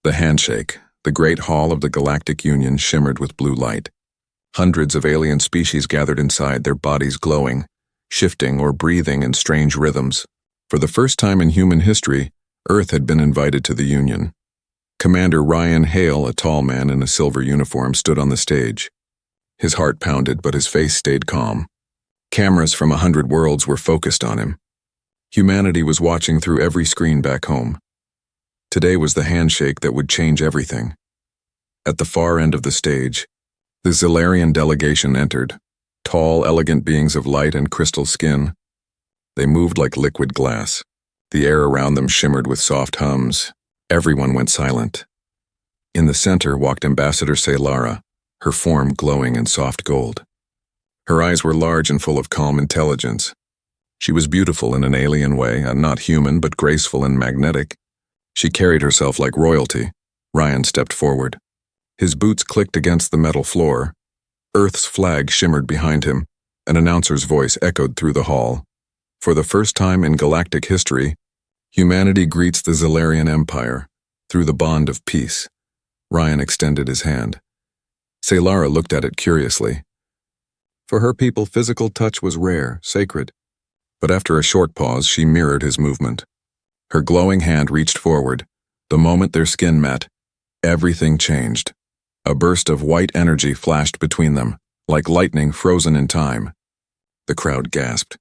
The handshake, the great hall of the Galactic Union, shimmered with blue light. Hundreds of alien species gathered inside, their bodies glowing, shifting or breathing in strange rhythms. For the first time in human history, Earth had been invited to the Union. Commander Ryan Hale, a tall man in a silver uniform, stood on the stage. His heart pounded, but his face stayed calm. Cameras from 100 worlds were focused on him. Humanity was watching through every screen back home. Today was the handshake that would change everything. At the far end of the stage, the Sae'Larian delegation entered, tall, elegant beings of light and crystal skin. They moved like liquid glass. The air around them shimmered with soft hums. Everyone went silent. In the center walked Ambassador Sae'Lara, her form glowing in soft gold. Her eyes were large and full of calm intelligence. She was beautiful in an alien way, not human but graceful and magnetic. She carried herself like royalty. Ryan stepped forward. His boots clicked against the metal floor. Earth's flag shimmered behind him. An announcer's voice echoed through the hall. For the first time in galactic history, humanity greets the Sae'Larian Empire through the bond of peace. Ryan extended his hand. Sae'Lara looked at it curiously. For her people, physical touch was rare, sacred. But after a short pause, she mirrored his movement. Her glowing hand reached forward. The moment their skin met, everything changed. A burst of white energy flashed between them, like lightning frozen in time. The crowd gasped.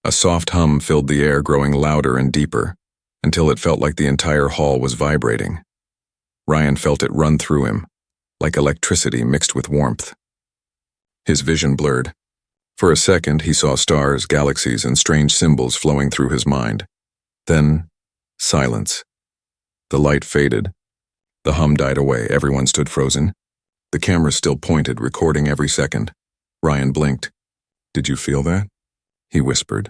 A soft hum filled the air, growing louder and deeper, until it felt like the entire hall was vibrating. Ryan felt it run through him, like electricity mixed with warmth. His vision blurred. For a second, he saw stars, galaxies, and strange symbols flowing through his mind. Then, silence. The light faded. The hum died away. Everyone stood frozen. The camera still pointed, recording every second. Ryan blinked. "Did you feel that?" he whispered.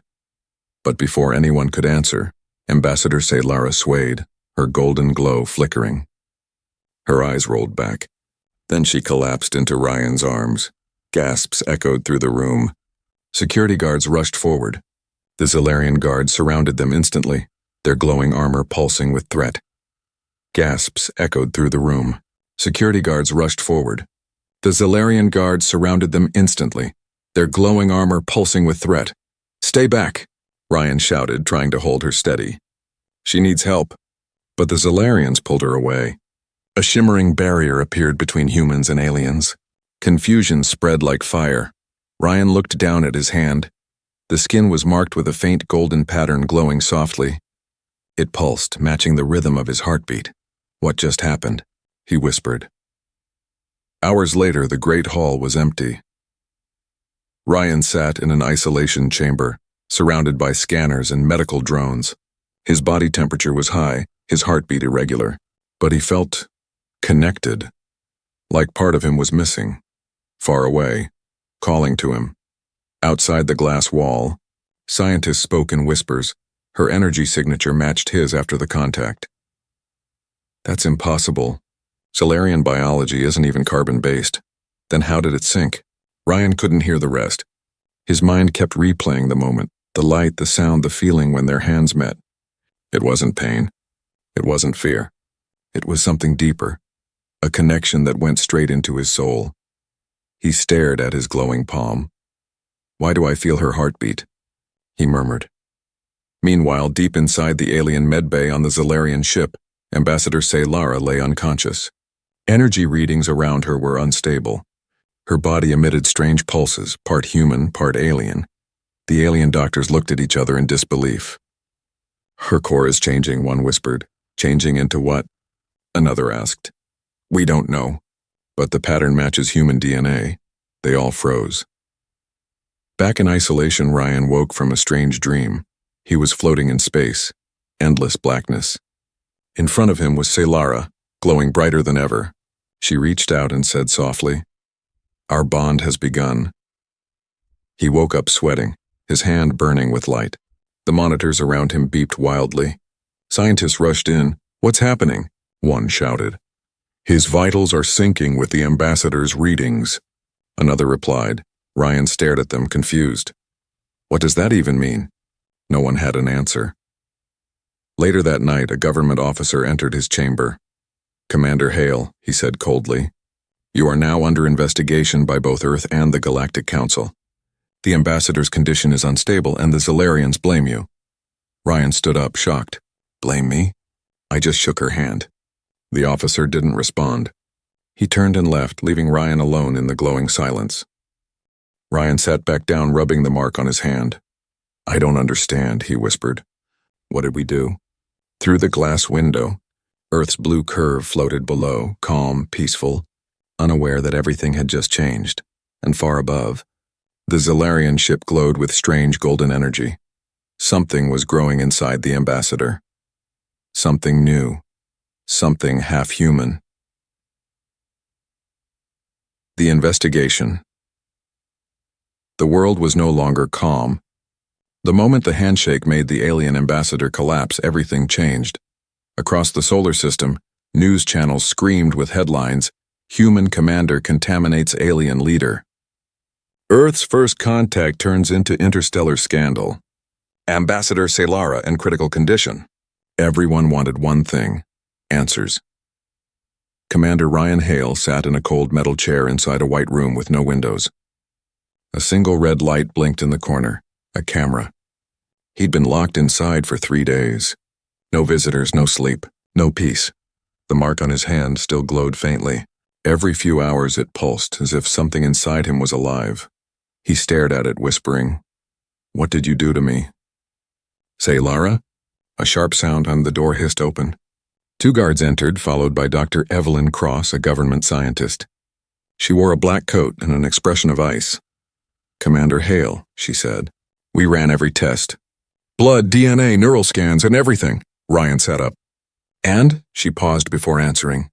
But before anyone could answer, Ambassador Sae'Lara swayed, her golden glow flickering. Her eyes rolled back. Then she collapsed into Ryan's arms. Gasps echoed through the room. Security guards rushed forward. The Sae'Larian guards surrounded them instantly, their glowing armor pulsing with threat. Gasps echoed through the room. Security guards rushed forward. The Sae'Larian guards surrounded them instantly, their glowing armor pulsing with threat. "Stay back," Ryan shouted, trying to hold her steady. "She needs help." But the Sae'Larians pulled her away. A shimmering barrier appeared between humans and aliens. Confusion spread like fire. Ryan looked down at his hand. The skin was marked with a faint golden pattern glowing softly. It pulsed, matching the rhythm of his heartbeat. "What just happened?" he whispered. Hours later, the great hall was empty. Ryan sat in an isolation chamber, surrounded by scanners and medical drones. His body temperature was high, his heartbeat irregular, but he felt connected, like part of him was missing, far away, calling to him. Outside the glass wall, scientists spoke in whispers. Her energy signature matched his after the contact. "That's impossible. Sae'Larian biology isn't even carbon-based. Then how did it sync?" Ryan couldn't hear the rest. His mind kept replaying the moment, the light, the sound, the feeling when their hands met. It wasn't pain. It wasn't fear. It was something deeper, a connection that went straight into his soul. He stared at his glowing palm. "Why do I feel her heartbeat?" he murmured. Meanwhile, deep inside the alien medbay on the Sae'Larian ship, Ambassador Sae'Lara lay unconscious. Energy readings around her were unstable. Her body emitted strange pulses, part human, part alien. The alien doctors looked at each other in disbelief. "Her core is changing," one whispered. "Changing into what?" another asked. "We don't know, but the pattern matches human DNA." They all froze. Back in isolation, Ryan woke from a strange dream. He was floating in space, endless blackness. In front of him was Sae'Lara, glowing brighter than ever. She reached out and said softly, "Our bond has begun." He woke up sweating, his hand burning with light. The monitors around him beeped wildly. Scientists rushed in. "What's happening?" one shouted. "His vitals are syncing with the ambassador's readings," another replied. Ryan stared at them, confused. What does that even mean? No one had an answer. Later that night, a government officer entered his chamber. Commander Hale, he said coldly. You are now under investigation by both Earth and the Galactic Council. The ambassador's condition is unstable and the Sae'Larians blame you. Ryan stood up, shocked. Blame me? I just shook her hand. The officer didn't respond. He turned and left, leaving Ryan alone in the glowing silence. Ryan sat back down, rubbing the mark on his hand. I don't understand, he whispered. What did we do? Through the glass window, Earth's blue curve floated below, calm, peaceful, unaware that everything had just changed. And far above, the Sae'Larian ship glowed with strange golden energy. Something was growing inside the ambassador. Something new. Something half-human. The investigation. The world was no longer calm. The moment the handshake made the alien ambassador collapse, everything changed. Across the solar system, news channels screamed with headlines, Human Commander Contaminates Alien Leader. Earth's First Contact Turns into Interstellar Scandal. Ambassador Sae'Lara in critical condition. Everyone wanted one thing: answers. Commander Ryan Hale sat in a cold metal chair inside a white room with no windows. A single red light blinked in the corner, a camera. He'd been locked inside for 3 days. No visitors, no sleep, no peace. The mark on his hand still glowed faintly. Every few hours it pulsed, as if something inside him was alive. He stared at it, whispering, What did you do to me? Sae'Lara? A sharp sound on the door hissed open. 2 guards entered, followed by Dr. Evelyn Cross, a government scientist. She wore a black coat and an expression of ice. Commander Hale, she said. We ran every test. Blood, DNA, neural scans, and everything. Ryan sat up. And? She paused before answering.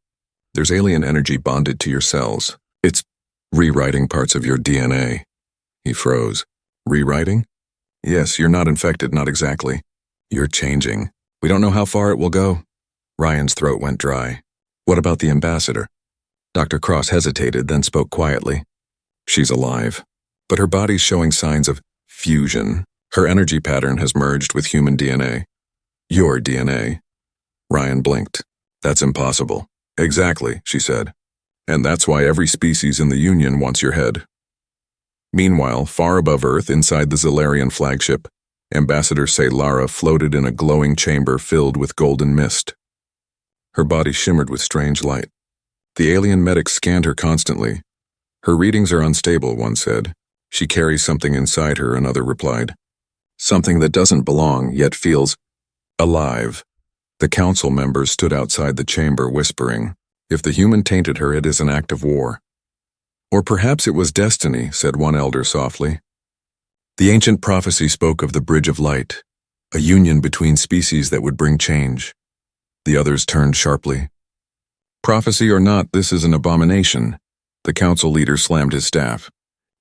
There's alien energy bonded to your cells. It's rewriting parts of your DNA. He froze. Rewriting? Yes, you're not infected, not exactly. You're changing. We don't know how far it will go. Ryan's throat went dry. What about the ambassador? Dr. Cross hesitated, then spoke quietly. She's alive, but her body's showing signs of fusion. Her energy pattern has merged with human DNA. Your DNA. Ryan blinked. That's impossible. Exactly, she said. And that's why every species in the Union wants your head. Meanwhile, far above Earth, inside the Sae'Larian flagship, Ambassador Sae'Lara floated in a glowing chamber filled with golden mist. Her body shimmered with strange light. The alien medics scanned her constantly. Her readings are unstable, one said. She carries something inside her, another replied. Something that doesn't belong, yet feels alive. The council members stood outside the chamber, whispering, If the human tainted her, it is an act of war. Or perhaps it was destiny, said one elder softly. The ancient prophecy spoke of the Bridge of Light, a union between species that would bring change. The others turned sharply. Prophecy or not, this is an abomination. The council leader slammed his staff.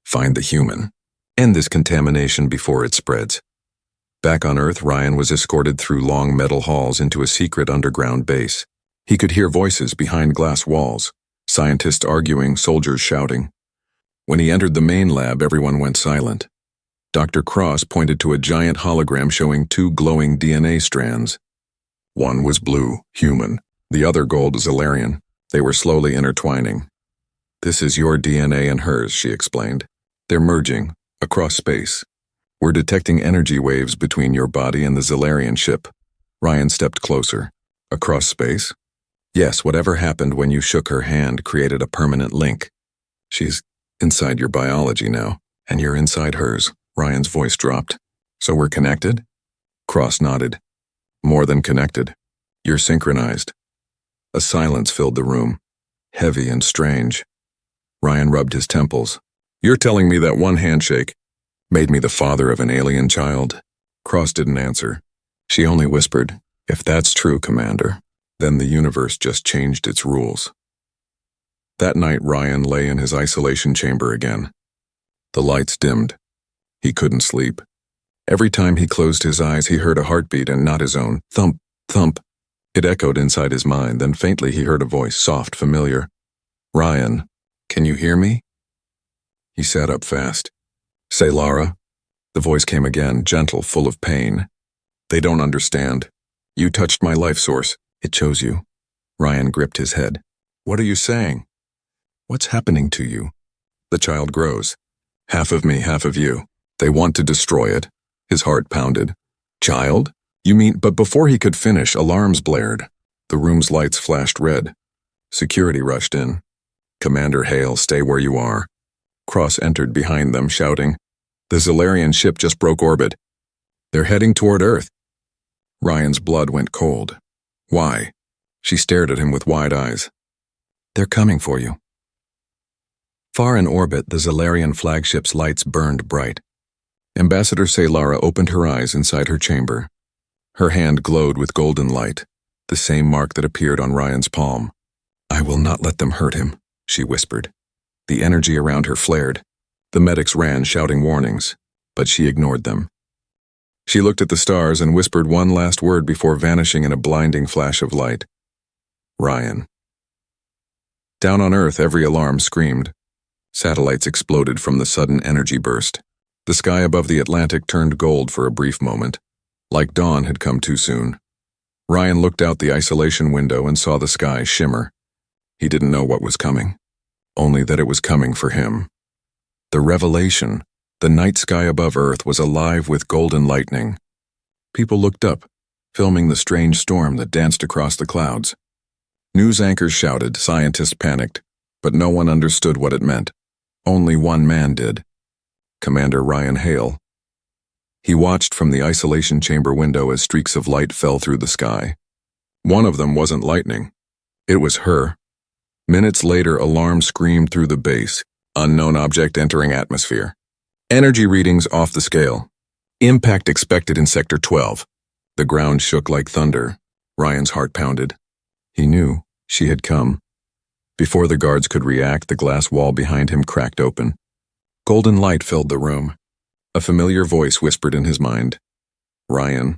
Find the human. End this contamination before it spreads. Back on Earth, Ryan was escorted through long metal halls into a secret underground base. He could hear voices behind glass walls, scientists arguing, soldiers shouting. When he entered the main lab, everyone went silent. Dr. Cross pointed to a giant hologram showing 2 glowing DNA strands. One was blue, human. The other gold, Sae'Larian. They were slowly intertwining. This is your DNA and hers, she explained. They're merging, across space. We're detecting energy waves between your body and the Sae'Larian ship. Ryan stepped closer. Across space? Yes, whatever happened when you shook her hand created a permanent link. She's inside your biology now, and you're inside hers. Ryan's voice dropped. So we're connected? Cross nodded. More than connected. You're synchronized. A silence filled the room, heavy and strange. Ryan rubbed his temples. You're telling me that one handshake made me the father of an alien child? Cross didn't answer. She only whispered, If that's true, Commander, then the universe just changed its rules. That night, Ryan lay in his isolation chamber again. The lights dimmed. He couldn't sleep. Every time he closed his eyes, he heard a heartbeat and not his own. Thump, thump. It echoed inside his mind, then faintly he heard a voice, soft, familiar. Ryan, can you hear me? He sat up fast. Sae'Lara. The voice came again, gentle, full of pain. They don't understand. You touched my life source. It chose you. Ryan gripped his head. What are you saying? What's happening to you? The child grows. Half of me, half of you. They want to destroy it. His heart pounded. Child? You mean, but before he could finish, alarms blared. The room's lights flashed red. Security rushed in. Commander Hale, stay where you are. Cross entered behind them, shouting, The Sae'Larian ship just broke orbit. They're heading toward Earth. Ryan's blood went cold. Why? She stared at him with wide eyes. They're coming for you. Far in orbit, the Sae'Larian flagship's lights burned bright. Ambassador Sae'Lara opened her eyes inside her chamber. Her hand glowed with golden light, the same mark that appeared on Ryan's palm. I will not let them hurt him, she whispered. The energy around her flared. The medics ran, shouting warnings, but she ignored them. She looked at the stars and whispered one last word before vanishing in a blinding flash of light. Ryan. Down on Earth, every alarm screamed. Satellites exploded from the sudden energy burst. The sky above the Atlantic turned gold for a brief moment, like dawn had come too soon. Ryan looked out the isolation window and saw the sky shimmer. He didn't know what was coming, only that it was coming for him. The revelation, the night sky above Earth was alive with golden lightning. People looked up, filming the strange storm that danced across the clouds. News anchors shouted, scientists panicked, but no one understood what it meant. Only one man did. Commander Ryan Hale. He watched from the isolation chamber window as streaks of light fell through the sky. One of them wasn't lightning. It was her. Minutes later, alarms screamed through the base. Unknown object entering atmosphere. Energy readings off the scale. Impact expected in Sector 12. The ground shook like thunder. Ryan's heart pounded. He knew she had come. Before the guards could react, the glass wall behind him cracked open. Golden light filled the room. A familiar voice whispered in his mind. Ryan.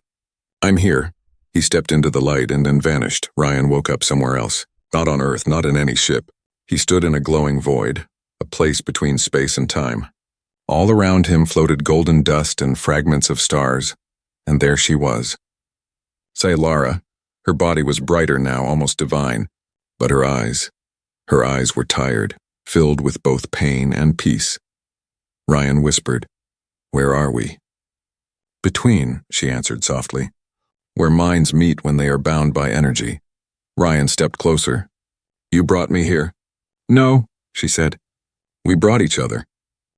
I'm here. He stepped into the light and then vanished. Ryan woke up somewhere else. Not on Earth, not in any ship. He stood in a glowing void, a place between space and time. All around him floated golden dust and fragments of stars, and there she was. Sae'Lara. Her body was brighter now, almost divine, but her eyes were tired, filled with both pain and peace. Ryan whispered, Where are we? Between, she answered softly. Where minds meet when they are bound by energy. Ryan stepped closer. You brought me here? No, she said. We brought each other.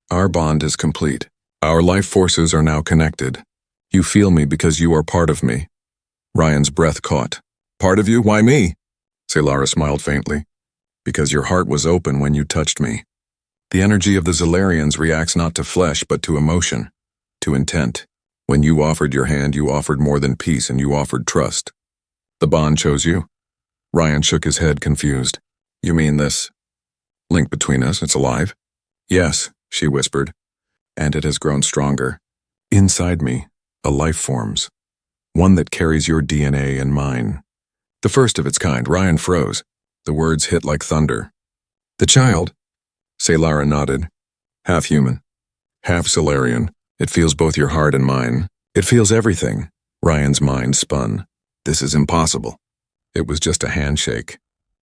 Our bond is complete. Our life forces are now connected. You feel me because you are part of me. Ryan's breath caught. Part of you? Why me? Sae'Lara smiled faintly. Because your heart was open when you touched me. The energy of the Sae'Larians reacts not to flesh but to emotion, to intent. When you offered your hand, you offered more than peace and you offered trust. The bond chose you. Ryan shook his head, confused. You mean this link between us, it's alive? Yes, she whispered, and it has grown stronger. Inside me, a life forms, one that carries your DNA and mine. The first of its kind. Ryan froze. The words hit like thunder. The child? Sae'Lara nodded. Half human, half Sae'Larian. It feels both your heart and mine. It feels everything. Ryan's mind spun. This is impossible. It was just a handshake.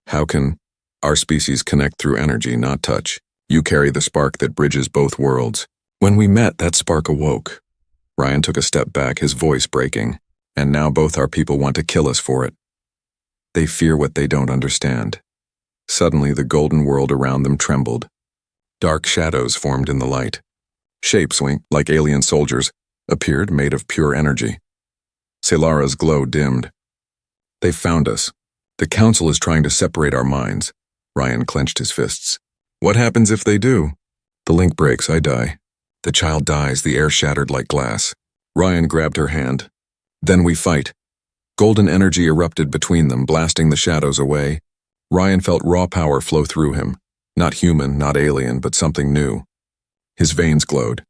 How can our species connect through energy, not touch? You carry the spark that bridges both worlds. When we met, that spark awoke. Ryan took a step back, his voice breaking. And now both our people want to kill us for it. They fear what they don't understand. Suddenly, the golden world around them trembled. Dark shadows formed in the light. Shapes, like alien soldiers, appeared made of pure energy. Sae'Lara's glow dimmed. They found us. The Council is trying to separate our minds. Ryan clenched his fists. What happens if they do? The link breaks, I die. The child dies, the air shattered like glass. Ryan grabbed her hand. Then we fight. Golden energy erupted between them, blasting the shadows away. Ryan felt raw power flow through him. Not human, not alien, but something new. His veins glowed.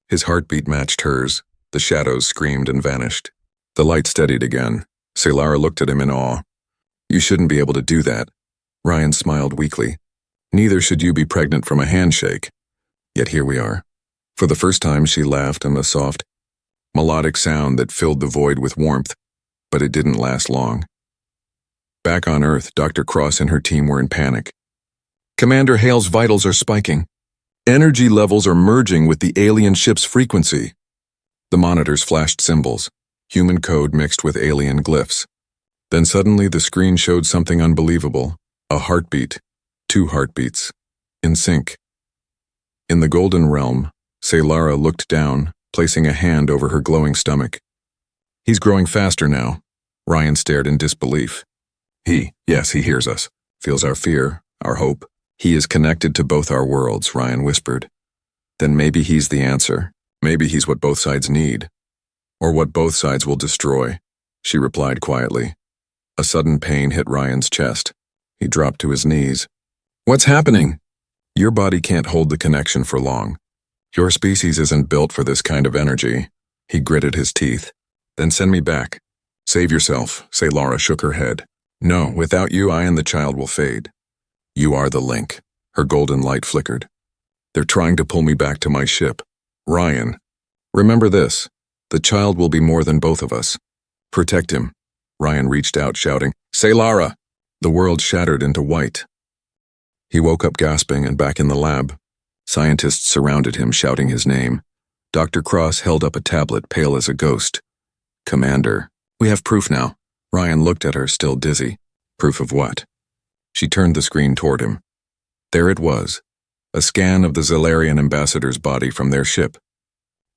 His heartbeat matched hers. The shadows screamed and vanished. The light steadied again. Sae'Lara looked at him in awe. You shouldn't be able to do that. Ryan smiled weakly. Neither should you be pregnant from a handshake. Yet here we are. For the first time, she laughed in a soft, melodic sound that filled the void with warmth, but it didn't last long. Back on Earth, Dr. Cross and her team were in panic. Commander Hale's vitals are spiking. Energy levels are merging with the alien ship's frequency. The monitors flashed symbols, human code mixed with alien glyphs. Then suddenly the screen showed something unbelievable. A heartbeat. 2 heartbeats. In sync. In the Golden Realm, Sae'Lara looked down, placing a hand over her glowing stomach. He's growing faster now. Ryan stared in disbelief. Yes, he hears us. Feels our fear, our hope. He is connected to both our worlds, Ryan whispered. Then maybe he's the answer. Maybe he's what both sides need. Or what both sides will destroy, she replied quietly. A sudden pain hit Ryan's chest. He dropped to his knees. What's happening? Your body can't hold the connection for long. Your species isn't built for this kind of energy. He gritted his teeth. Then send me back. Save yourself, Sae'Lara shook her head. No, without you, I and the child will fade. You are the link. Her golden light flickered. They're trying to pull me back to my ship. Ryan, remember this. The child will be more than both of us. Protect him. Ryan reached out, shouting, Sae'Lara! The world shattered into white. He woke up gasping and back in the lab. Scientists surrounded him, shouting his name. Dr. Cross held up a tablet, pale as a ghost. Commander, we have proof now. Ryan looked at her, still dizzy. Proof of what? She turned the screen toward him. There it was, a scan of the Sae'Larian ambassador's body from their ship.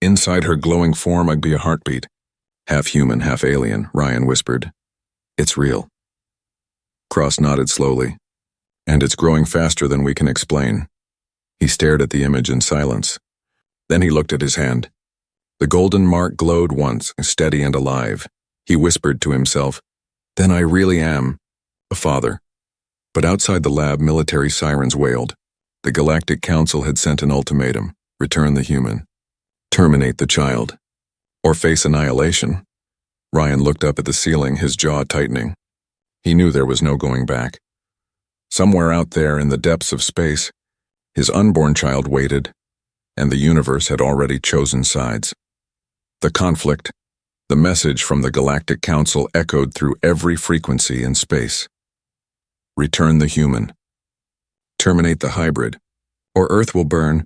Inside her glowing form would be a heartbeat. Half human, half alien, Ryan whispered. It's real. Cross nodded slowly. And it's growing faster than we can explain. He stared at the image in silence. Then he looked at his hand. The golden mark glowed once, steady and alive. He whispered to himself, Then I really am a father. But outside the lab, military sirens wailed. The Galactic Council had sent an ultimatum. Return the human. Terminate the child. Or face annihilation. Ryan looked up at the ceiling, his jaw tightening. He knew there was no going back. Somewhere out there in the depths of space, his unborn child waited, and the universe had already chosen sides. The conflict, the message from the Galactic Council echoed through every frequency in space. Return the human. Terminate the hybrid, or Earth will burn.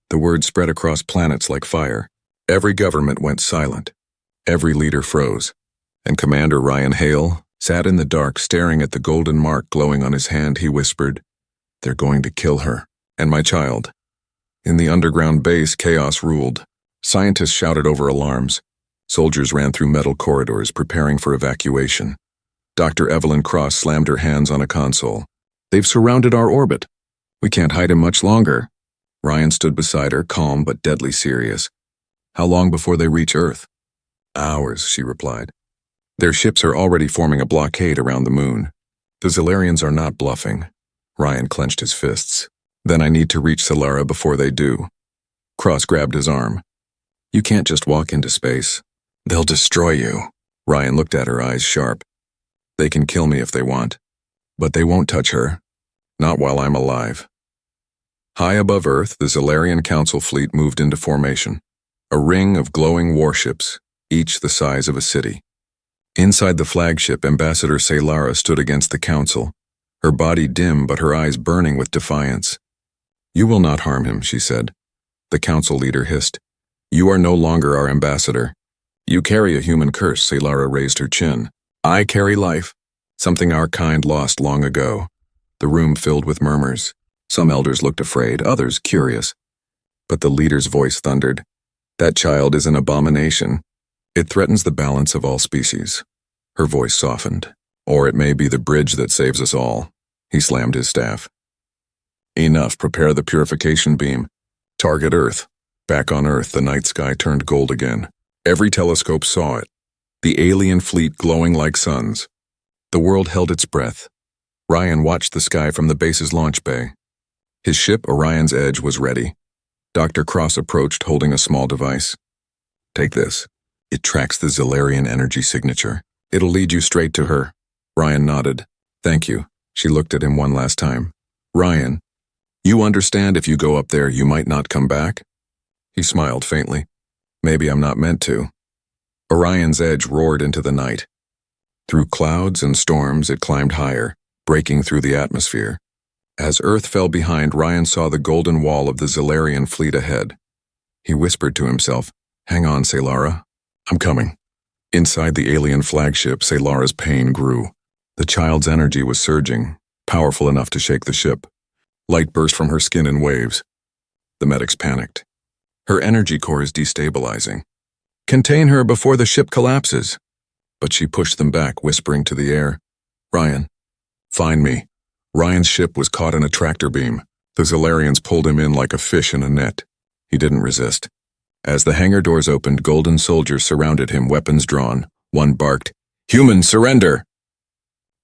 The word spread across planets like fire. Every government went silent. Every leader froze. And Commander Ryan Hale sat in the dark, staring at the golden mark glowing on his hand. He whispered, They're going to kill her, and my child. In the underground base, chaos ruled. Scientists shouted over alarms. Soldiers ran through metal corridors, preparing for evacuation. Dr. Evelyn Cross slammed her hands on a console. They've surrounded our orbit. We can't hide him much longer. Ryan stood beside her, calm but deadly serious. How long before they reach Earth? Hours, she replied. Their ships are already forming a blockade around the moon. The Sae'Larians are not bluffing. Ryan clenched his fists. Then I need to reach Sae'Lara before they do. Cross grabbed his arm. You can't just walk into space. They'll destroy you. Ryan looked at her, eyes sharp. They can kill me if they want. But they won't touch her. Not while I'm alive. High above Earth, the Sae'Larian Council fleet moved into formation. A ring of glowing warships, each the size of a city. Inside the flagship, Ambassador Sae'Lara stood against the Council, her body dim but her eyes burning with defiance. You will not harm him, she said. The Council leader hissed. You are no longer our ambassador. You carry a human curse, Sae'Lara raised her chin. I carry life, something our kind lost long ago. The room filled with murmurs. Some elders looked afraid, others curious. But the leader's voice thundered. That child is an abomination. It threatens the balance of all species. Her voice softened. Or it may be the bridge that saves us all. He slammed his staff. Enough, prepare the purification beam. Target Earth. Back on Earth, the night sky turned gold again. Every telescope saw it. The alien fleet glowing like suns. The world held its breath. Ryan watched the sky from the base's launch bay. His ship, Orion's Edge, was ready. Dr. Cross approached, holding a small device. Take this. It tracks the Sae'Larian energy signature. It'll lead you straight to her. Ryan nodded. Thank you. She looked at him one last time. Ryan, you understand if you go up there, you might not come back? He smiled faintly. Maybe I'm not meant to. Orion's Edge roared into the night. Through clouds and storms, it climbed higher, breaking through the atmosphere. As Earth fell behind, Ryan saw the golden wall of the Sae'Larian fleet ahead. He whispered to himself, "Hang on, Sae'Lara. I'm coming." Inside the alien flagship, Sae'Lara's pain grew. The child's energy was surging, powerful enough to shake the ship. Light burst from her skin in waves. The medics panicked. Her energy core is destabilizing. "Contain her before the ship collapses." But she pushed them back, whispering to the air, "Ryan, find me." Ryan's ship was caught in a tractor beam. The Sae'Larians pulled him in like a fish in a net. He didn't resist. As the hangar doors opened, golden soldiers surrounded him, weapons drawn. One barked, "Human, surrender!"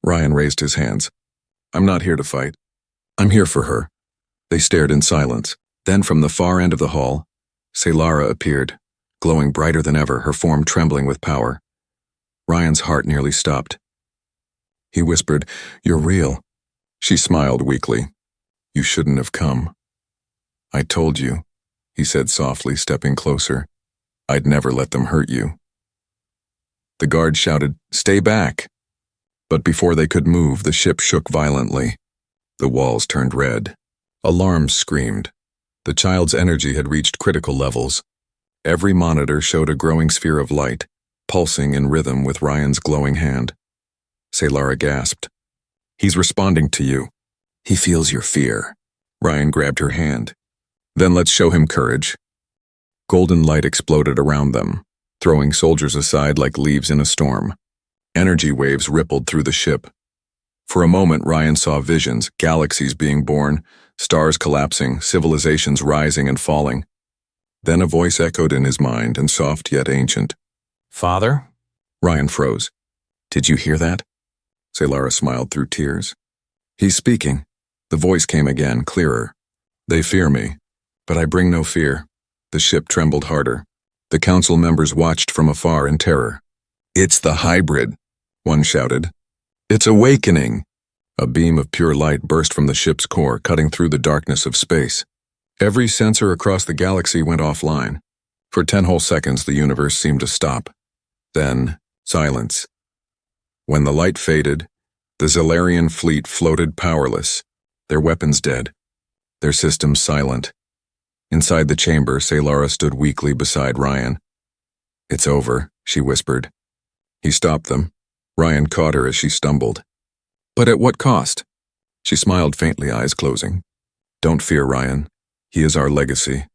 Ryan raised his hands. "I'm not here to fight. I'm here for her." They stared in silence. Then from the far end of the hall, Sae'Lara appeared, glowing brighter than ever, her form trembling with power. Ryan's heart nearly stopped. He whispered, "You're real." She smiled weakly. "You shouldn't have come." "I told you," he said softly, stepping closer. "I'd never let them hurt you." The guard shouted, "Stay back!" But before they could move, the ship shook violently. The walls turned red. Alarms screamed. The child's energy had reached critical levels. Every monitor showed a growing sphere of light, pulsing in rhythm with Ryan's glowing hand. Sae'Lara gasped. "He's responding to you. He feels your fear." Ryan grabbed her hand. "Then let's show him courage." Golden light exploded around them, throwing soldiers aside like leaves in a storm. Energy waves rippled through the ship. For a moment, Ryan saw visions, galaxies being born, stars collapsing, civilizations rising and falling. Then a voice echoed in his mind, and soft yet ancient. "Father?" Ryan froze. "Did you hear that?" Sae'Lara smiled through tears. "He's speaking." The voice came again, clearer. "They fear me, but I bring no fear." The ship trembled harder. The council members watched from afar in terror. "It's the hybrid," one shouted. "It's awakening." A beam of pure light burst from the ship's core, cutting through the darkness of space. Every sensor across the galaxy went offline. For 10 whole seconds, the universe seemed to stop. Then, silence. When the light faded, the Sae'Larian fleet floated powerless, their weapons dead, their systems silent. Inside the chamber, Sae'Lara stood weakly beside Ryan. "It's over," she whispered. He stopped them. Ryan caught her as she stumbled. "But at what cost?" She smiled faintly, eyes closing. "Don't fear, Ryan. He is our legacy."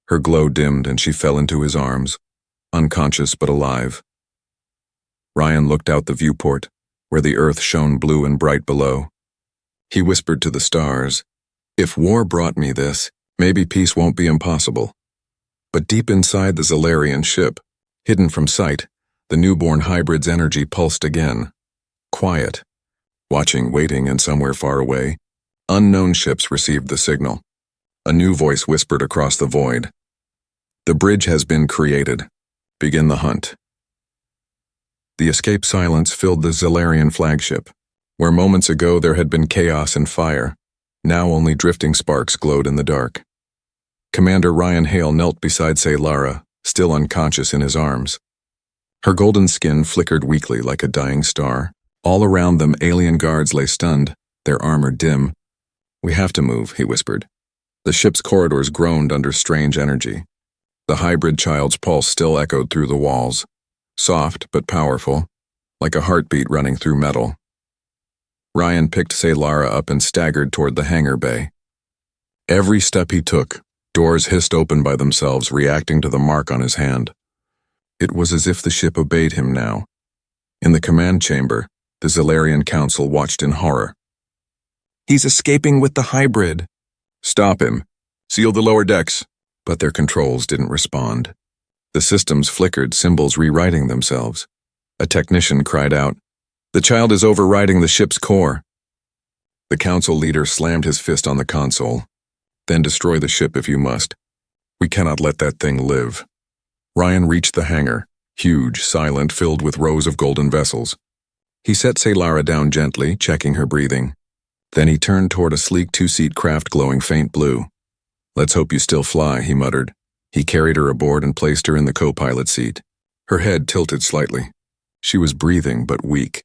Her glow dimmed and she fell into his arms, unconscious but alive. Ryan looked out the viewport, where the earth shone blue and bright below. He whispered to the stars, "If war brought me this, maybe peace won't be impossible." But deep inside the Sae'Larian ship, hidden from sight, the newborn hybrid's energy pulsed again. Quiet. Watching, waiting, and somewhere far away, unknown ships received the signal. A new voice whispered across the void. "The bridge has been created. Begin the hunt." The escape silence filled the Sae'Larian flagship. Where moments ago there had been chaos and fire, now only drifting sparks glowed in the dark. Commander Ryan Hale knelt beside Sae'Lara, still unconscious in his arms. Her golden skin flickered weakly like a dying star. All around them, alien guards lay stunned, their armor dim. "We have to move," he whispered. The ship's corridors groaned under strange energy. The hybrid child's pulse still echoed through the walls, soft but powerful, like a heartbeat running through metal. Ryan picked Sae'Lara up and staggered toward the hangar bay. Every step he took, doors hissed open by themselves, reacting to the mark on his hand. It was as if the ship obeyed him now. In the command chamber, the Sae'Larian Council watched in horror. "He's escaping with the hybrid." "Stop him. Seal the lower decks." But their controls didn't respond. The systems flickered, symbols rewriting themselves. A technician cried out, "The child is overriding the ship's core." The council leader slammed his fist on the console. "Then destroy the ship if you must. We cannot let that thing live." Ryan reached the hangar, huge, silent, filled with rows of golden vessels. He set Sae'Lara down gently, checking her breathing. Then he turned toward a sleek two-seat craft glowing faint blue. "Let's hope you still fly," he muttered. He carried her aboard and placed her in the co-pilot seat. Her head tilted slightly. She was breathing but weak.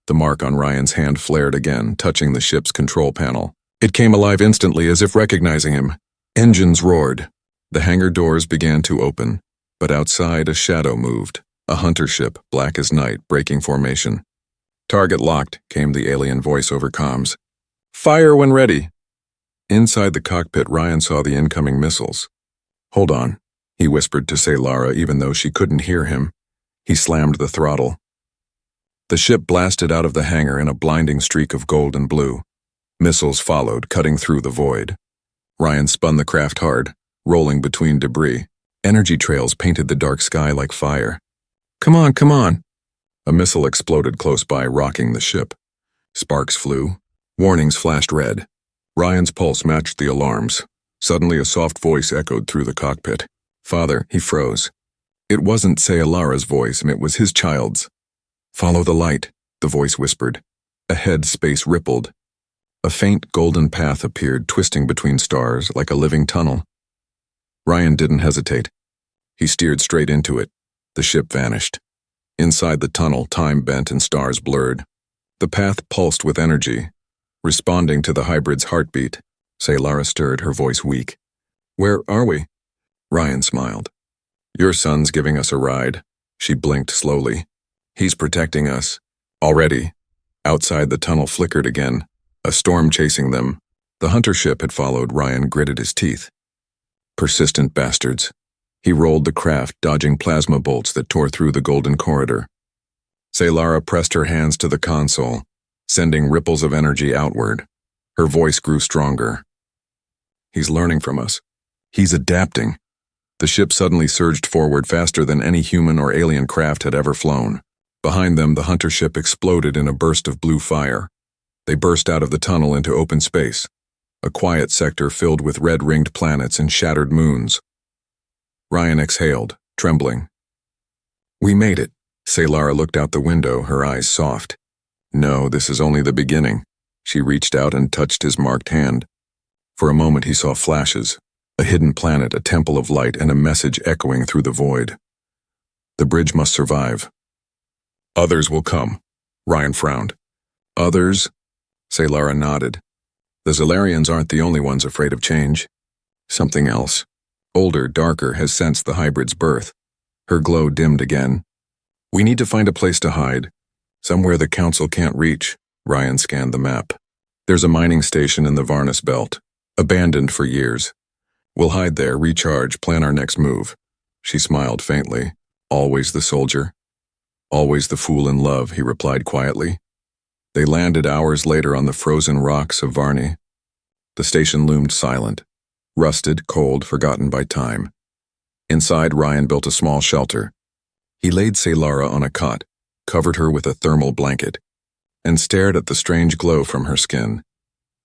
The mark on Ryan's hand flared again, touching the ship's control panel. It came alive instantly, as if recognizing him. Engines roared. The hangar doors began to open, but outside a shadow moved, a hunter ship, black as night, breaking formation. "Target locked," came the alien voice over comms. "Fire when ready." Inside the cockpit, Ryan saw the incoming missiles. "Hold on," he whispered to Sae'Lara, even though she couldn't hear him. He slammed the throttle. The ship blasted out of the hangar in a blinding streak of gold and blue. Missiles followed, cutting through the void. Ryan spun the craft hard, rolling between debris. Energy trails painted the dark sky like fire. "Come on, come on!" A missile exploded close by, rocking the ship. Sparks flew. Warnings flashed red. Ryan's pulse matched the alarms. Suddenly a soft voice echoed through the cockpit. "Father," he froze. It wasn't Sae'Lara's voice, and it was his child's. "Follow the light," the voice whispered. Ahead, space rippled. A faint golden path appeared, twisting between stars like a living tunnel. Ryan didn't hesitate. He steered straight into it. The ship vanished. Inside the tunnel, time bent and stars blurred. The path pulsed with energy, responding to the hybrid's heartbeat. Sae'Lara stirred, her voice weak. "Where are we?" Ryan smiled. "Your son's giving us a ride." She blinked slowly. "He's protecting us. Already." Outside, the tunnel flickered again, a storm chasing them. The hunter ship had followed. Ryan gritted his teeth. Persistent bastards. He rolled the craft, dodging plasma bolts that tore through the golden corridor. Sae'Lara pressed her hands to the console, sending ripples of energy outward. Her voice grew stronger. "He's learning from us. He's adapting." The ship suddenly surged forward faster than any human or alien craft had ever flown. Behind them, the hunter ship exploded in a burst of blue fire. They burst out of the tunnel into open space, a quiet sector filled with red-ringed planets and shattered moons. Ryan exhaled, trembling. "We made it." Sae'Lara looked out the window, her eyes soft. "No, this is only the beginning." She reached out and touched his marked hand. For a moment he saw flashes, a hidden planet, a temple of light, and a message echoing through the void. "The bridge must survive." "Others will come." Ryan frowned. "Others?" Sae'Lara nodded. "The Zalarians aren't the only ones afraid of change. Something else, older, darker, has sensed the hybrid's birth." Her glow dimmed again. "We need to find a place to hide, somewhere the Council can't reach." Ryan scanned the map. "There's a mining station in the Varnus Belt, abandoned for years. We'll hide there, recharge, plan our next move." She smiled faintly. "Always the soldier." "Always the fool in love," he replied quietly. They landed hours later on the frozen rocks of Varni. The station loomed silent, rusted, cold, forgotten by time. Inside, Ryan built a small shelter. He laid Sae'Lara on a cot, covered her with a thermal blanket, and stared at the strange glow from her skin.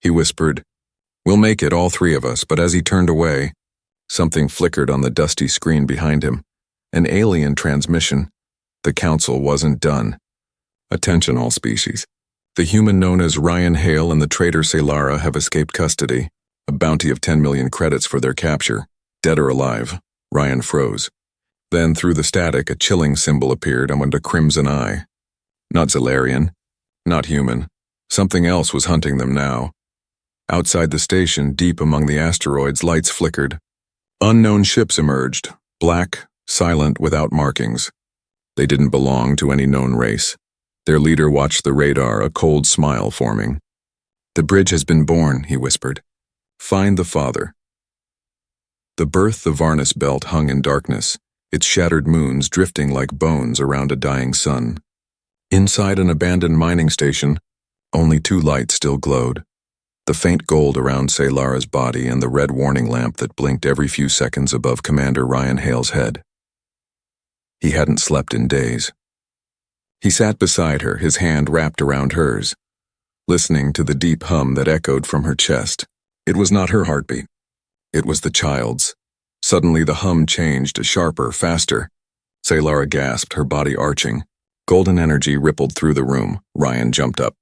He whispered, "We'll make it, all three of us," but as he turned away, something flickered on the dusty screen behind him. An alien transmission. The Council wasn't done. "Attention, all species. The human known as Ryan Hale and the traitor Sae'Lara have escaped custody. A bounty of 10 million credits for their capture. Dead or alive." Ryan froze. Then, through the static, a chilling symbol appeared on a crimson eye. Not Zalarian. Not human. Something else was hunting them now. Outside the station, deep among the asteroids, lights flickered. Unknown ships emerged, black, silent, without markings. They didn't belong to any known race. Their leader watched the radar, a cold smile forming. "The bridge has been born," he whispered. "Find the father." The birth of Varnus Belt hung in darkness, its shattered moons drifting like bones around a dying sun. Inside an abandoned mining station, only two lights still glowed. The faint gold around Sae'Lara's body and the red warning lamp that blinked every few seconds above Commander Ryan Hale's head. He hadn't slept in days. He sat beside her, his hand wrapped around hers, listening to the deep hum that echoed from her chest. It was not her heartbeat. It was the child's. Suddenly the hum changed, sharper, faster. Sae'Lara gasped, her body arching. Golden energy rippled through the room. Ryan jumped up.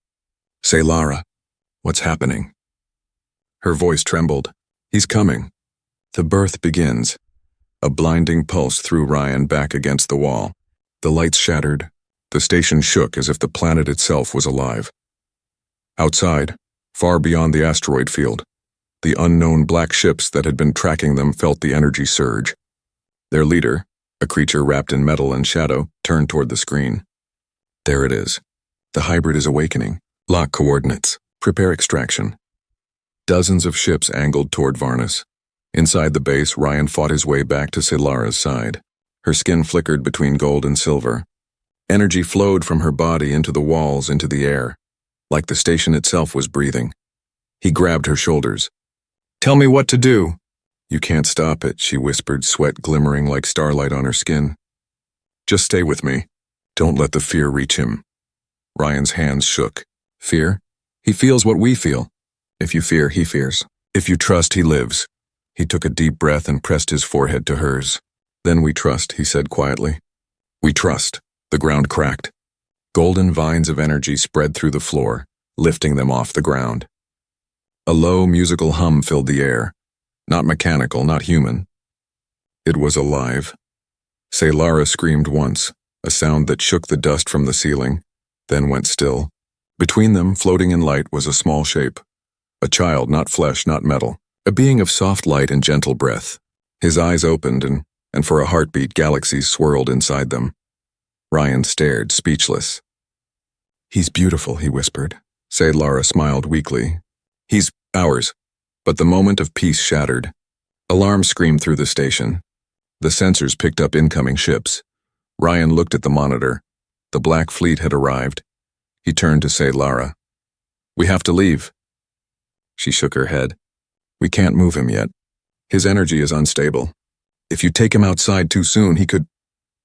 "Sae'Lara, what's happening?" Her voice trembled. "He's coming. The birth begins." A blinding pulse threw Ryan back against the wall. The lights shattered. The station shook as if the planet itself was alive. Outside, far beyond the asteroid field, the unknown black ships that had been tracking them felt the energy surge. Their leader, a creature wrapped in metal and shadow, turned toward the screen. There it is. The hybrid is awakening. Lock coordinates. Prepare extraction. Dozens of ships angled toward Varnus. Inside the base, Ryan fought his way back to Sae'Lara's side. Her skin flickered between gold and silver. Energy flowed from her body into the walls, into the air, like the station itself was breathing. He grabbed her shoulders. "Tell me what to do." "You can't stop it," she whispered, sweat glimmering like starlight on her skin. "Just stay with me. Don't let the fear reach him." Ryan's hands shook. "Fear? He feels what we feel. If you fear, he fears. If you trust, he lives." He took a deep breath and pressed his forehead to hers. "Then we trust," he said quietly. "We trust." The ground cracked. Golden vines of energy spread through the floor, lifting them off the ground. A low musical hum filled the air. Not mechanical, not human. It was alive. Sae'Lara screamed once, a sound that shook the dust from the ceiling, then went still. Between them, floating in light, was a small shape. A child, not flesh, not metal. A being of soft light and gentle breath. His eyes opened, and for a heartbeat, galaxies swirled inside them. Ryan stared, speechless. "He's beautiful," he whispered. Sae'Lara smiled weakly. "He's ours." But the moment of peace shattered. Alarms screamed through the station. The sensors picked up incoming ships. Ryan looked at the monitor. The Black Fleet had arrived. He turned to Sae'Lara. "We have to leave." She shook her head. "We can't move him yet. His energy is unstable. If you take him outside too soon, he could—"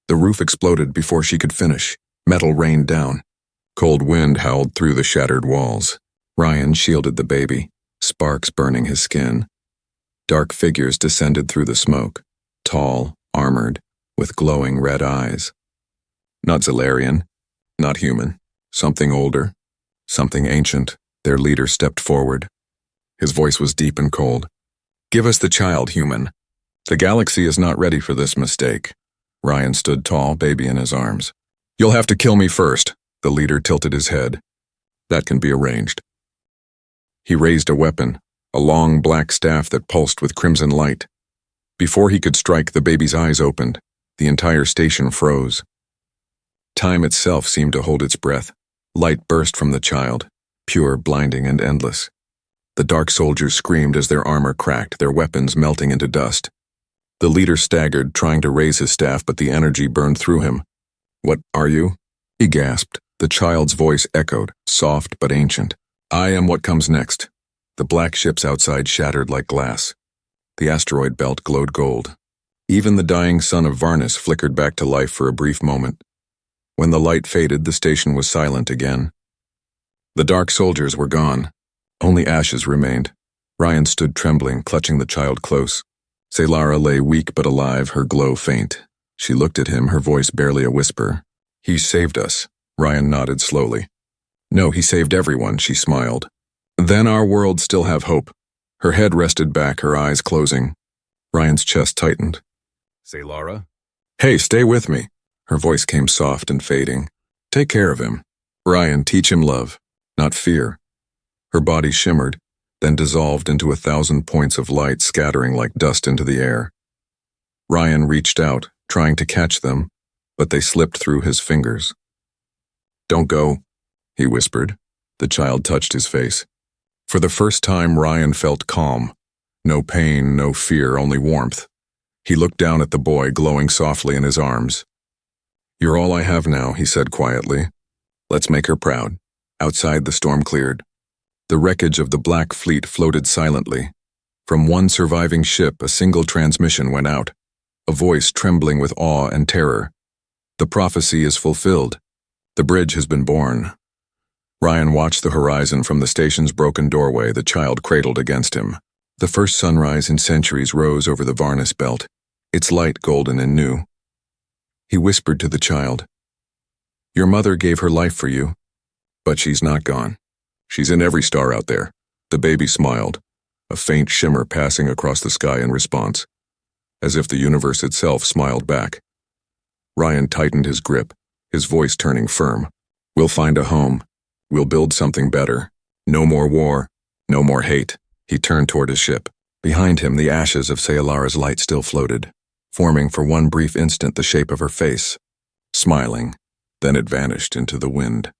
The roof exploded before she could finish. Metal rained down. Cold wind howled through the shattered walls. Ryan shielded the baby, sparks burning his skin. Dark figures descended through the smoke, tall, armored, with glowing red eyes. Not Zalarian, not human. Something older, something ancient. Their leader stepped forward. His voice was deep and cold. "Give us the child, human. The galaxy is not ready for this mistake." Ryan stood tall, baby in his arms. "You'll have to kill me first." The leader tilted his head. "That can be arranged." He raised a weapon, a long black staff that pulsed with crimson light. Before he could strike, the baby's eyes opened. The entire station froze. Time itself seemed to hold its breath. Light burst from the child, pure, blinding, and endless. The dark soldiers screamed as their armor cracked, their weapons melting into dust. The leader staggered, trying to raise his staff, but the energy burned through him. "What are you?" he gasped. The child's voice echoed, soft but ancient. "I am what comes next." The black ships outside shattered like glass. The asteroid belt glowed gold. Even the dying sun of Varnus flickered back to life for a brief moment. When the light faded, the station was silent again. The dark soldiers were gone. Only ashes remained. Ryan stood trembling, clutching the child close. Sae'Lara lay weak but alive, her glow faint. She looked at him, her voice barely a whisper. "He saved us." Ryan nodded slowly. "No, he saved everyone," she smiled. "Then our world still have hope." Her head rested back, her eyes closing. Ryan's chest tightened. "Sae'Lara?" "Hey, stay with me." Her voice came soft and fading. "Take care of him. Ryan, teach him love, not fear." Her body shimmered, then dissolved into 1,000 points of light scattering like dust into the air. Ryan reached out, trying to catch them, but they slipped through his fingers. "Don't go," he whispered. The child touched his face. For the first time, Ryan felt calm. No pain, no fear, only warmth. He looked down at the boy, glowing softly in his arms. "You're all I have now," he said quietly. "Let's make her proud." Outside, the storm cleared. The wreckage of the Black Fleet floated silently. From one surviving ship, a single transmission went out, a voice trembling with awe and terror. "The prophecy is fulfilled. The bridge has been born." Ryan watched the horizon from the station's broken doorway, the child cradled against him. The first sunrise in centuries rose over the Varnus belt, its light golden and new. He whispered to the child, "Your mother gave her life for you, but she's not gone. She's in every star out there." The baby smiled, a faint shimmer passing across the sky in response, as if the universe itself smiled back. Ryan tightened his grip, his voice turning firm. We'll find a home. We'll build something better. No more war. No more hate. He turned toward his ship. Behind him, the ashes of Sae'Lara's light still floated, forming for one brief instant the shape of her face. Smiling, then it vanished into the wind.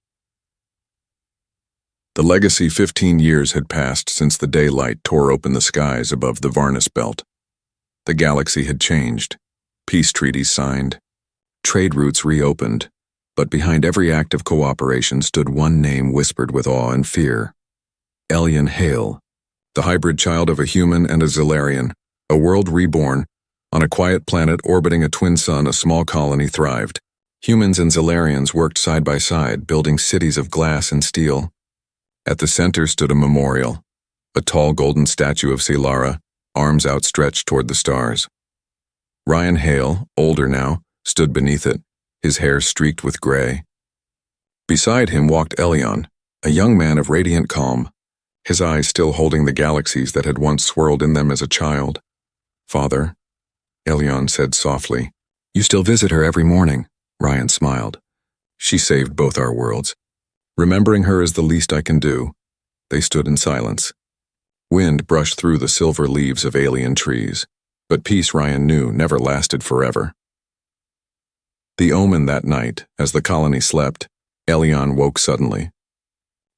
The legacy 15 years had passed since the daylight tore open the skies above the Varnus belt. The galaxy had changed. Peace treaties signed. Trade routes reopened. But behind every act of cooperation stood one name whispered with awe and fear. Ryan Hale, the hybrid child of a human and a Sae'Larian, a world reborn. On a quiet planet orbiting a twin sun, a small colony thrived. Humans and Sae'Larians worked side by side, building cities of glass and steel. At the center stood a memorial, a tall golden statue of Sae'Lara, arms outstretched toward the stars. Ryan Hale, older now, stood beneath it, his hair streaked with gray. Beside him walked Ryan, a young man of radiant calm, his eyes still holding the galaxies that had once swirled in them as a child. "Father," Ryan said softly. "You still visit her every morning," Ryan smiled. "She saved both our worlds. Remembering her is the least I can do." They stood in silence. Wind brushed through the silver leaves of alien trees, but peace, Ryan knew, never lasted forever. The omen that night, as the colony slept, Ryan woke suddenly.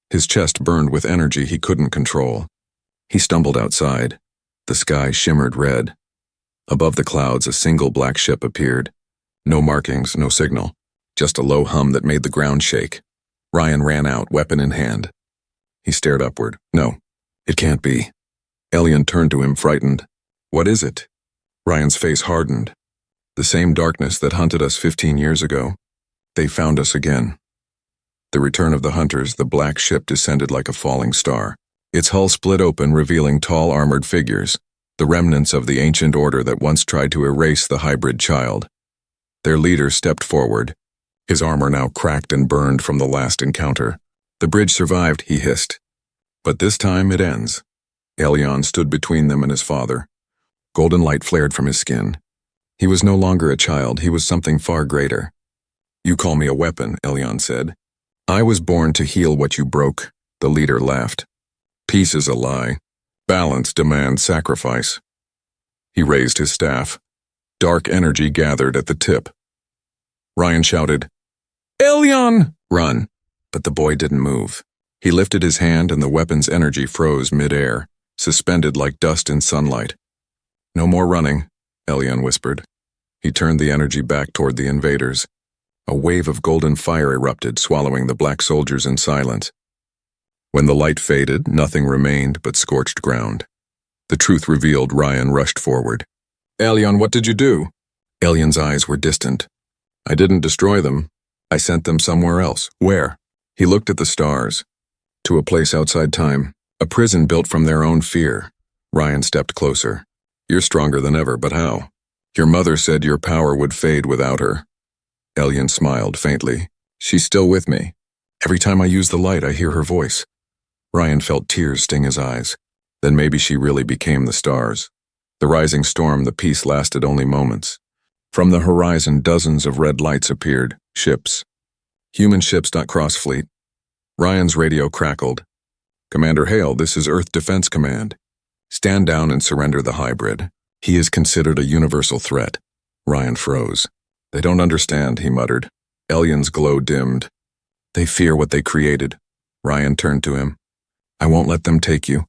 His chest burned with energy he couldn't control. He stumbled outside. The sky shimmered red. Above the clouds, a single black ship appeared. No markings, no signal, just a low hum that made the ground shake. Ryan ran out, weapon in hand. He stared upward. "No, it can't be." Ryan turned to him, frightened. "What is it?" Ryan's face hardened. "The same darkness that hunted us 15 years ago. They found us again." The return of the hunters, the black ship descended like a falling star. Its hull split open, revealing tall armored figures, the remnants of the ancient order that once tried to erase the hybrid child. Their leader stepped forward, his armor now cracked and burned from the last encounter. "The bridge survived," he hissed. "But this time it ends." Ryan stood between them and his father. Golden light flared from his skin. He was no longer a child, he was something far greater. "You call me a weapon," Ryan said. "I was born to heal what you broke," the leader laughed. "Peace is a lie. Balance demands sacrifice." He raised his staff. Dark energy gathered at the tip. Ryan shouted, "Ryan! Run!" But the boy didn't move. He lifted his hand and the weapon's energy froze mid-air, suspended like dust in sunlight. "No more running," Ryan whispered. He turned the energy back toward the invaders. A wave of golden fire erupted, swallowing the black soldiers in silence. When the light faded, nothing remained but scorched ground. The truth revealed, Ryan rushed forward. "Ryan, what did you do?" Ryan's eyes were distant. "I didn't destroy them. I sent them somewhere else." "Where?" He looked at the stars. "To a place outside time. A prison built from their own fear." Ryan stepped closer. "You're stronger than ever, but how?" "Your mother said your power would fade without her." Ryan smiled faintly. "She's still with me. Every time I use the light, I hear her voice." Ryan felt tears sting his eyes. Then maybe she really became the stars. The rising storm, the peace lasted only moments. From the horizon, dozens of red lights appeared, ships. Human ships, not cross-fleet. Ryan's radio crackled. "Commander Hale, this is Earth Defense Command. Stand down and surrender the hybrid. He is considered a universal threat." Ryan froze. "They don't understand," he muttered. Ryan's glow dimmed. "They fear what they created." Ryan turned to him. "I won't let them take you."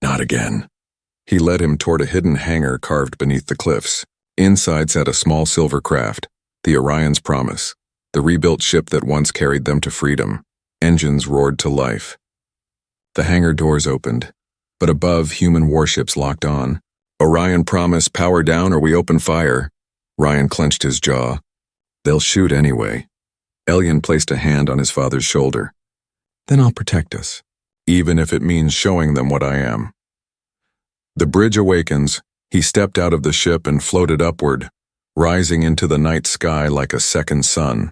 "Not again." He led him toward a hidden hangar carved beneath the cliffs. Inside sat a small silver craft, the Orion's Promise, the rebuilt ship that once carried them to freedom. Engines roared to life. The hangar doors opened, but above, human warships locked on. "Orion Promise, power down or we open fire." Ryan clenched his jaw. "They'll shoot anyway." Ryan placed a hand on his father's shoulder. "Then I'll protect us, even if it means showing them what I am." The bridge awakens. He stepped out of the ship and floated upward, rising into the night sky like a second sun.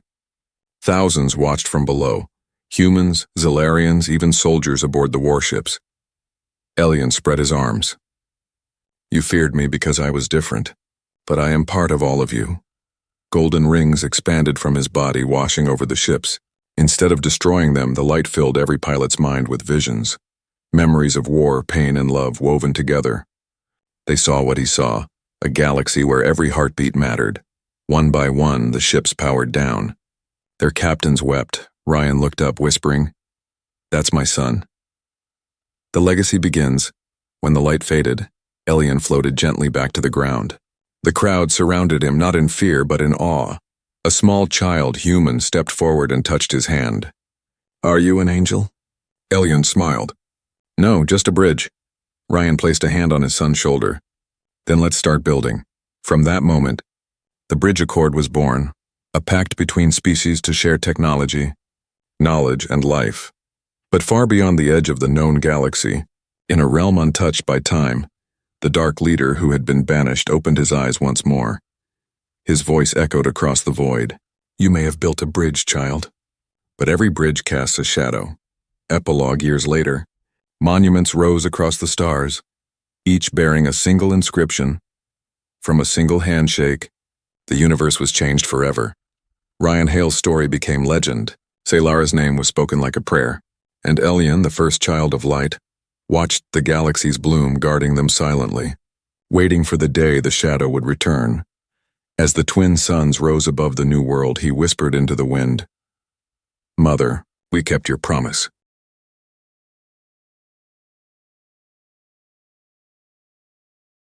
Thousands watched from below. Humans, Sae'Larians, even soldiers aboard the warships. Ryan spread his arms. "You feared me because I was different, but I am part of all of you. Golden rings expanded from his body, washing over the ships. Instead of destroying them, the light filled every pilot's mind with visions. Memories of war, pain, and love woven together. They saw what he saw, a galaxy where every heartbeat mattered. One by one, the ships powered down. Their captains wept. Ryan looked up, whispering, "That's my son." The legacy begins. When the light faded, Elian floated gently back to the ground. The crowd surrounded him, not in fear, but in awe. A small child, human, stepped forward and touched his hand. "Are you an angel?" Elian smiled. "No, just a bridge." Ryan placed a hand on his son's shoulder. "Then let's start building." From that moment, the Bridge Accord was born, a pact between species to share technology, knowledge, and life. But far beyond the edge of the known galaxy, in a realm untouched by time, the Dark Leader who had been banished opened his eyes once more. His voice echoed across the void. "You may have built a bridge, child, but every bridge casts a shadow." Epilogue years later, monuments rose across the stars, each bearing a single inscription. From a single handshake, the universe was changed forever. Ryan Hale's story became legend. Sae'Lara's name was spoken like a prayer, and Elian, the first child of light, watched the galaxies bloom, guarding them silently, waiting for the day the shadow would return. As the twin suns rose above the new world, he whispered into the wind, "Mother, we kept your promise."